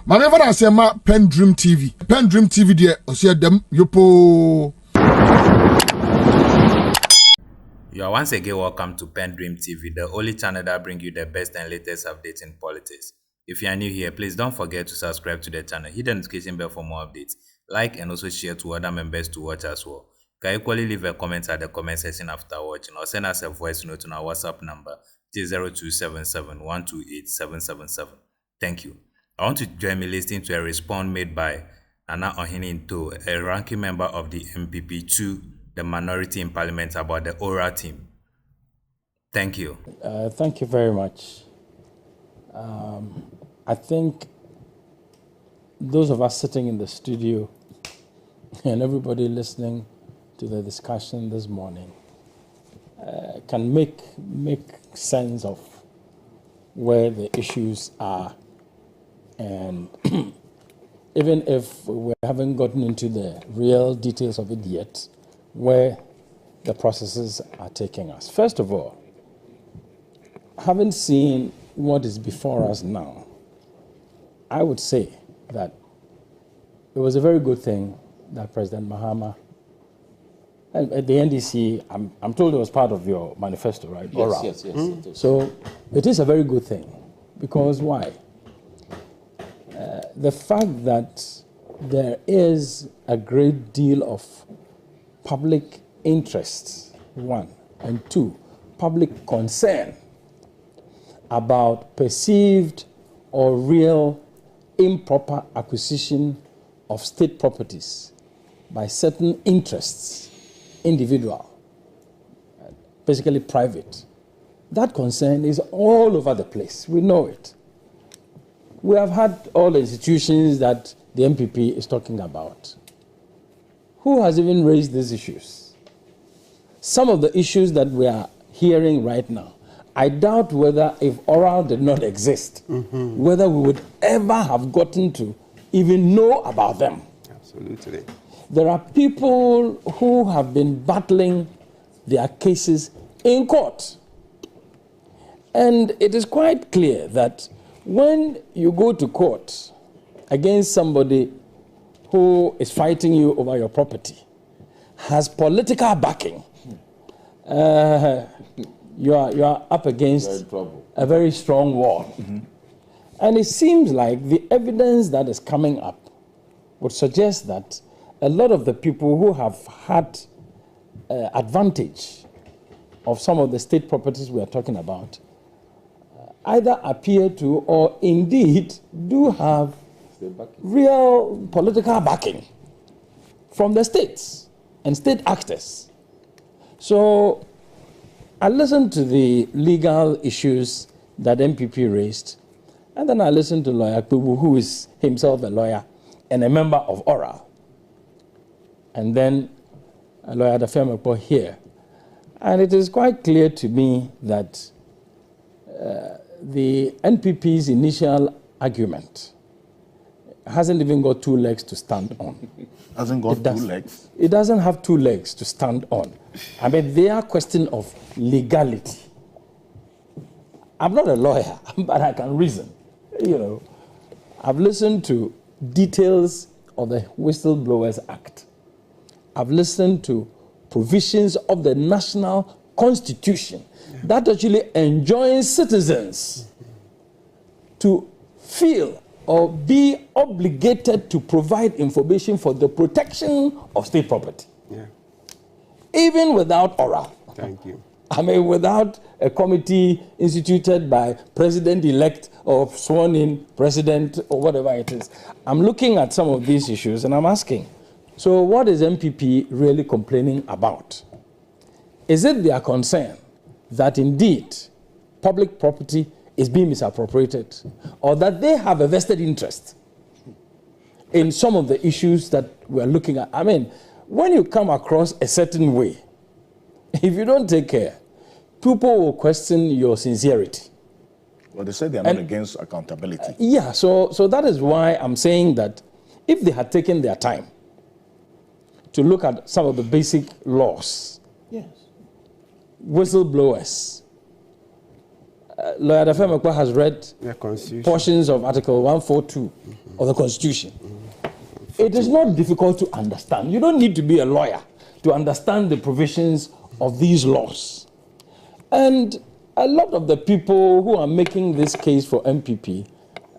Maneva na sema PENDREAM TV. PENDREAM TV de osia dem yopo. You are once again welcome to PENDREAM TV, the only channel that brings you the best and latest updates in politics. If you are new here, please don't forget to subscribe to the channel, hit the notification bell for more updates, like and also share to other members to watch as well. You can equally leave a comment at the comment section after watching or send us a voice note on our WhatsApp number, which is 0277 128 777. Thank you. I want to join me listening to a response made by Ohene Ntow, a ranking member of the MPP to the minority in parliament about the oral team. Thank you. Thank you very much. I think those of us sitting in the studio and everybody listening to the discussion this morning can make sense of where the issues are. And even if we haven't gotten into the real details of it yet, where the processes are taking us. First of all, having seen what is before us now, I would say that it was a very good thing that President Mahama, and at the NDC, I'm told it was part of your manifesto, right? Yes. So it is a very good thing, because why? The fact that there is a great deal of public interest, one, and two, public concern about perceived or real improper acquisition of state properties by certain interests, individual, basically private. That concern is all over the place. We know it. We have had all the institutions that the MPP is talking about. Who has even raised these issues? Some of the issues that we are hearing right now, I doubt whether if oral did not exist, whether we would ever have gotten to even know about them. Absolutely. There are people who have been battling their cases in court. And it is quite clear that when you go to court against somebody who is fighting you over your property, has political backing, you are up against a very strong wall. And it seems like the evidence that is coming up would suggest that a lot of the people who have had advantage of some of the state properties we are talking about either appear to or indeed do have real political backing from the states and state actors. So I listened to the legal issues that MPP raised, and then I listened to Lawyer Kubu, who is himself a lawyer and a member of Oral, and then Lawyer Dafemakpo here. And it is quite clear to me that the NPP's initial argument hasn't even got two legs to stand on. Hasn't got two legs? It doesn't have two legs to stand on. I mean, they are a question of legality. I'm not a lawyer, but I can reason. You know, I've listened to details of the Whistleblowers Act. I've listened to provisions of the national constitution that actually enjoins citizens to feel or be obligated to provide information for the protection of state property. Yeah. Even without oral. Thank you. I mean, without a committee instituted by president-elect or sworn-in president or whatever it is. I'm looking at some of these issues and I'm asking, so what is MPP really complaining about? Is it their concern that indeed public property is being misappropriated, or that they have a vested interest in some of the issues that we're looking at? I mean, when you come across a certain way, if you don't take care, people will question your sincerity. Well, they say they're not against accountability. Yeah, so that is why I'm saying that if they had taken their time to look at some of the basic laws, Yes. whistleblowers, Lawyer Dafemakpo has read portions of Article 142 of the Constitution. It is not difficult to understand. You don't need to be a lawyer to understand the provisions of these laws. And a lot of the people who are making this case for MPP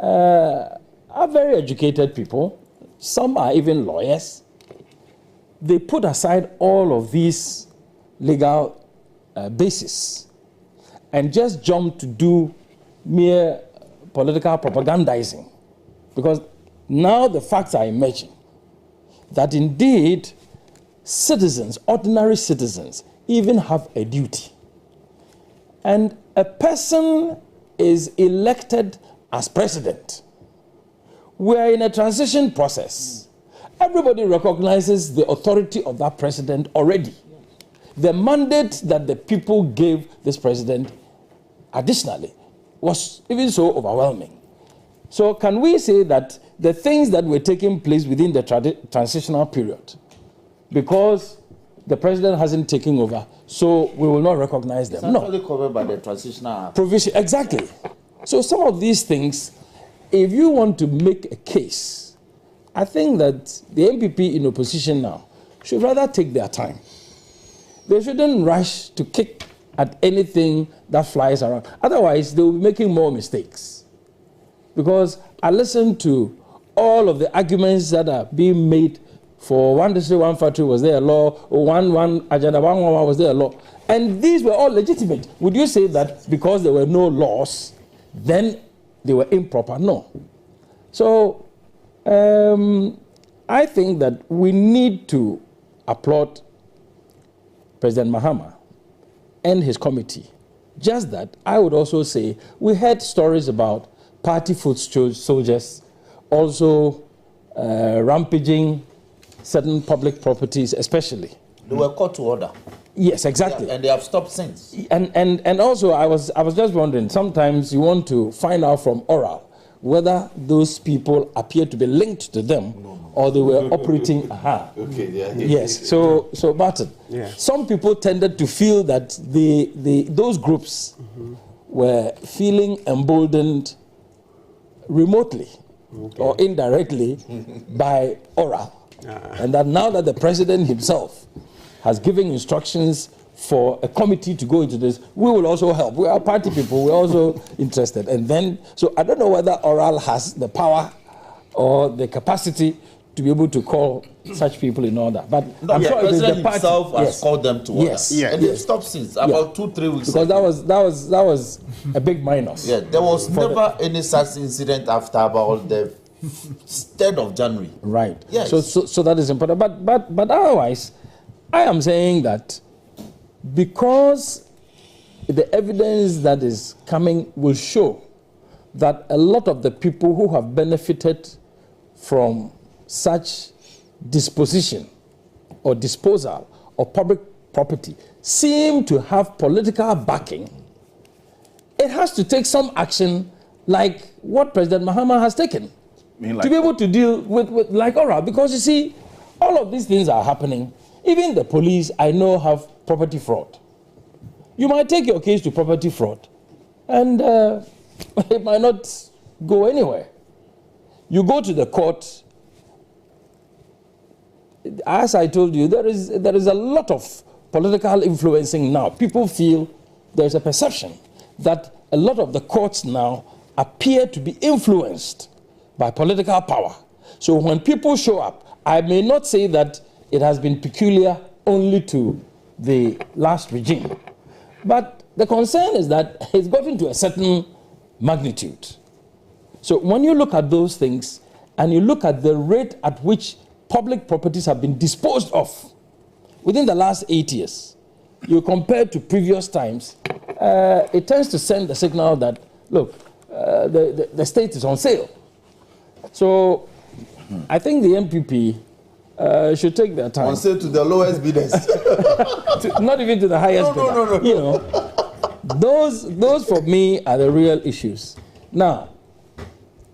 are very educated people. Some are even lawyers. They put aside all of these legal basis and just jump to do mere political propagandizing. Because now the facts are emerging that indeed citizens, ordinary citizens, even have a duty. And a person is elected as president. We are in a transition process. Everybody recognizes the authority of that president already. The mandate that the people gave this president additionally was even so overwhelming. So can we say that the things that were taking place within the transitional period, because the president hasn't taken over, so we will not recognize them? It's actually covered by the transitional provision. Exactly. So some of these things, if you want to make a case, I think that the MPP in opposition now should rather take their time. They shouldn't rush to kick at anything that flies around. Otherwise, they will be making more mistakes. Because I listened to all of the arguments that are being made for one district, one factory, was there a law, or one agenda, one was there a law. And these were all legitimate. Would you say that because there were no laws, then they were improper? No. So I think that we need to applaud President Mahama and his committee. Just that, I would also say, we heard stories about party foot soldiers also rampaging certain public properties, especially. They were called to order. Yes, exactly. Yeah, and they have stopped since. And also, I was just wondering, sometimes you want to find out from oral whether those people appear to be linked to them or they were operating. Okay, yeah. Yes, so Barton, some people tended to feel that those groups were feeling emboldened remotely or indirectly by oral. And that now that the president himself has given instructions for a committee to go into this, we will also help. We are party people, we're also interested. And then, so I don't know whether oral has the power or the capacity to be able to call such people in order. But no, I'm sure the it is president the party himself has called them to order. Yes. And they've stopped since, about 2-3 weeks because ago. that was a big minus. Yeah, there was never any such incident after about the 3rd of January. Right. Yes. So that is important. But otherwise, I am saying that because the evidence that is coming will show that a lot of the people who have benefited from such disposition or disposal of public property seem to have political backing, it has to take some action like what President Mahama has taken to be able to deal with like oral. Because you see, all of these things are happening. Even the police, I know, have property fraud. You might take your case to property fraud and it might not go anywhere. You go to the court. As I told you, there is a lot of political influencing now. People feel there's a perception that a lot of the courts now appear to be influenced by political power. So when people show up, I may not say that it has been peculiar only to the last regime, but the concern is that it's gotten to a certain magnitude. So when you look at those things and you look at the rate at which public properties have been disposed of within the last 8 years, you compare to previous times, it tends to send the signal that, look, the state is on sale. So I think the MPP should take their time. On sale to the lowest bidders. Not even to the highest bidder. No. You know, those for me are the real issues. Now,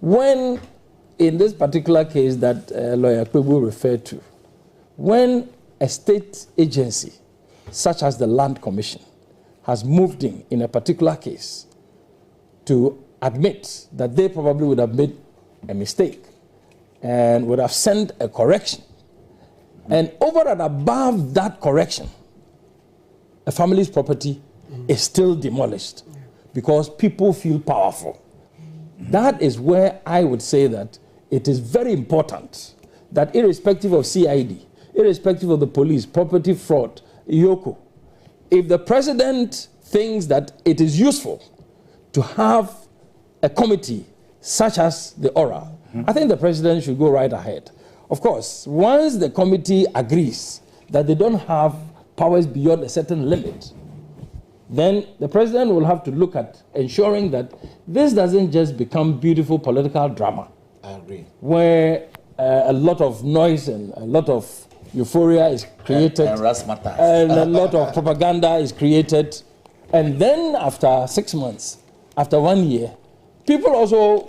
when in this particular case that Lawyer Kwebu referred to, when a state agency such as the Land Commission has moved in a particular case to admit that they probably would have made a mistake, and would have sent a correction. And over and above that correction, a family's property is still demolished because people feel powerful. That is where I would say that it is very important that irrespective of CID, irrespective of the police, property fraud, Yoko, if the president thinks that it is useful to have a committee such as the oral, I think the president should go right ahead. Of course, once the committee agrees that they don't have powers beyond a certain limit, then the president will have to look at ensuring that this doesn't just become beautiful political drama. I agree. Where a lot of noise and a lot of euphoria is created, and a lot of propaganda is created, and then after 6 months, after 1 year, people also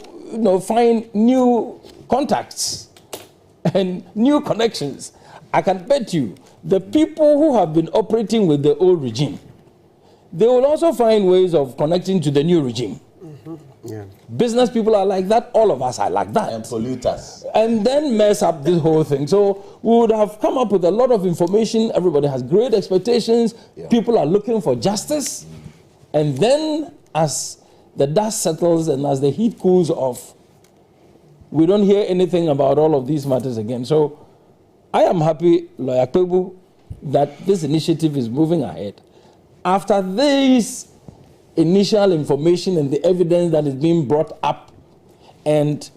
find new contacts and new connections. I can bet you the people who have been operating with the old regime, they will also find ways of connecting to the new regime. Yeah. Business people are like that, all of us are like that. And polluters. And then mess up this whole thing. So we would have come up with a lot of information. Everybody has great expectations. Yeah. People are looking for justice. And then as the dust settles and as the heat cools off, we don't hear anything about all of these matters again. So I am happy, Lawyer Kpebu, that this initiative is moving ahead. After this initial information and the evidence that is being brought up, and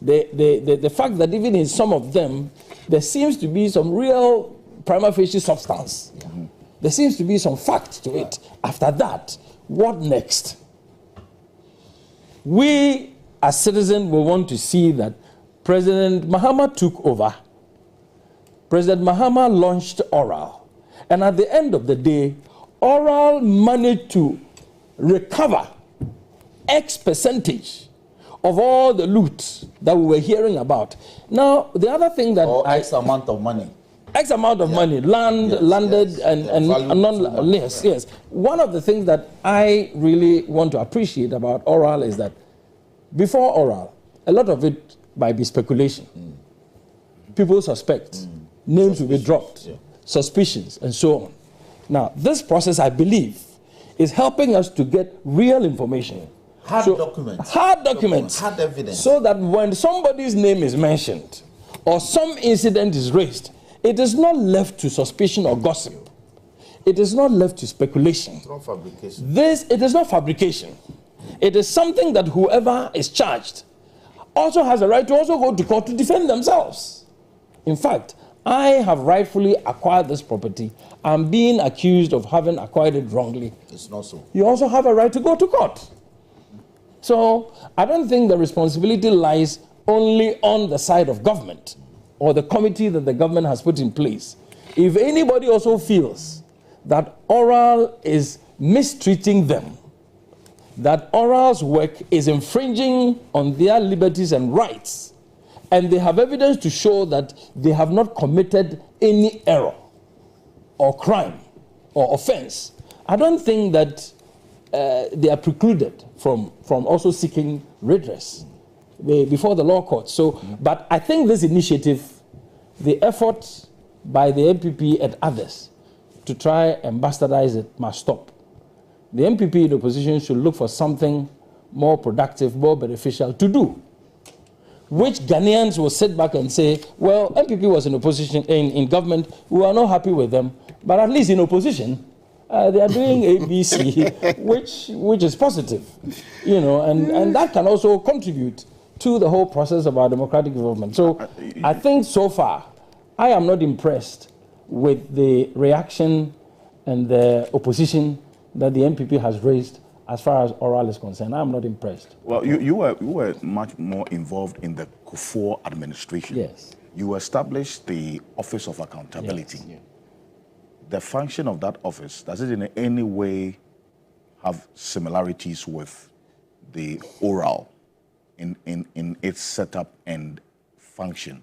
the fact that even in some of them, there seems to be some real prima facie substance. There seems to be some fact to it. After that, what next? We, as citizens, will want to see that President Mahama took over. President Mahama launched Oral. And at the end of the day, Oral managed to recover X percentage of all the loot that we were hearing about. Now, the other thing that X amount of money. X amount of money, landed and non, yes. One of the things that I really want to appreciate about Oral is that before Oral, a lot of it might be speculation. People suspect, names will be dropped, suspicions, and so on. Now, this process, I believe, is helping us to get real information. Hard documents. Hard documents. Hard evidence. So that when somebody's name is mentioned or some incident is raised, it is not left to suspicion or gossip. It is not left to speculation. It's not fabrication. It is not fabrication. It is something that whoever is charged also has a right to also go to court to defend themselves. In fact, I have rightfully acquired this property. I'm being accused of having acquired it wrongly. It's not so. You also have a right to go to court. So I don't think the responsibility lies only on the side of government or the committee that the government has put in place. If anybody also feels that Oral is mistreating them, that Oral's work is infringing on their liberties and rights, and they have evidence to show that they have not committed any error or crime or offense, I don't think that they are precluded from also seeking redress before the law court. So, but I think this initiative, the effort by the MPP and others to try and bastardize it must stop. The MPP in opposition should look for something more productive, more beneficial to do, which Ghanaians will sit back and say, well, MPP was in opposition, in government, we are not happy with them, but at least in opposition, they are doing ABC, which is positive, and that can also contribute to the whole process of our democratic development. So I think so far, I am not impressed with the reaction and the opposition that the MPP has raised as far as Oral is concerned. I'm not impressed. Well, you were much more involved in the Kufuor administration. Yes. You established the Office of Accountability. Yes. The function of that office, does it in any way have similarities with the Oral in its setup and function?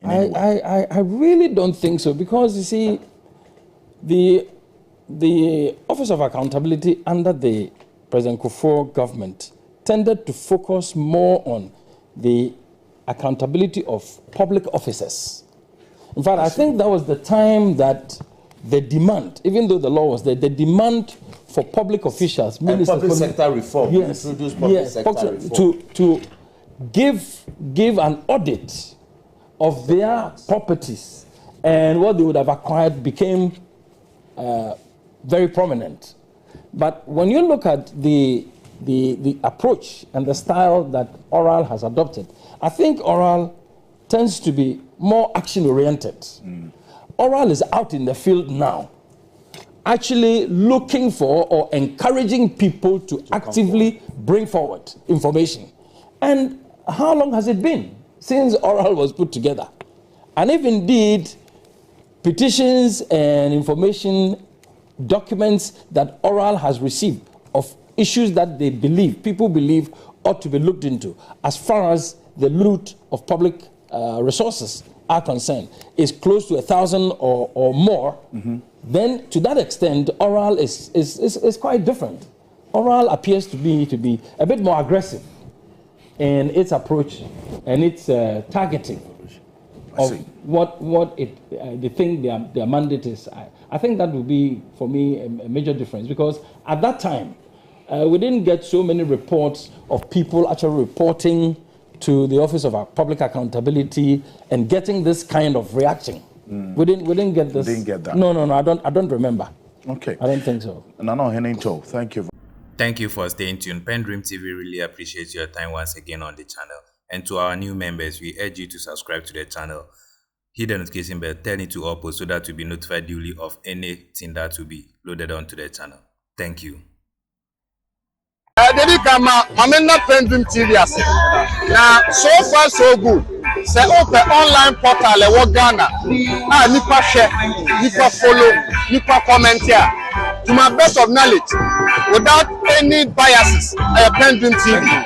I really don't think so, because you see, the Office of Accountability under the President Kufuor government tended to focus more on the accountability of public officers. In fact, I think that was the time that the demand, even though the law was there, the demand for public officials, and public sector reform, introduce public sector reform. To give an audit of their properties and what they would have acquired became very prominent. But when you look at the approach and the style that Oral has adopted, I think Oral tends to be more action-oriented. Oral is out in the field now, actually looking for or encouraging people to actively bring forward information. And how long has it been since Oral was put together? And if indeed petitions and information documents that Oral has received of issues that they believe, people believe, ought to be looked into as far as the loot of public resources are concerned, is close to 1,000 or more, then to that extent, Oral is quite different. Oral appears to be a bit more aggressive in its approach and its targeting of what they think their mandate is. I think that would be, for me, a major difference, because at that time, we didn't get so many reports of people actually reporting to the Office of Public Accountability and getting this kind of reaction. We didn't get this. Didn't get that. No, I don't remember. Okay. I don't think so. Ntow, thank you. Thank you for staying tuned. PENDREAM TV really appreciates your time once again on the channel. And to our new members, we urge you to subscribe to the channel. Hit the notification bell, turn it to all posts so that you'll be notified duly of anything that will be loaded onto the channel. Thank you. Dedi kama mamena PENDREAM TV ase. Na so far so good. Say open online portal e wo Ghana. Nipa share, nipa follow, nipa comment here. To my best of knowledge, without any biases, PENDREAM TV.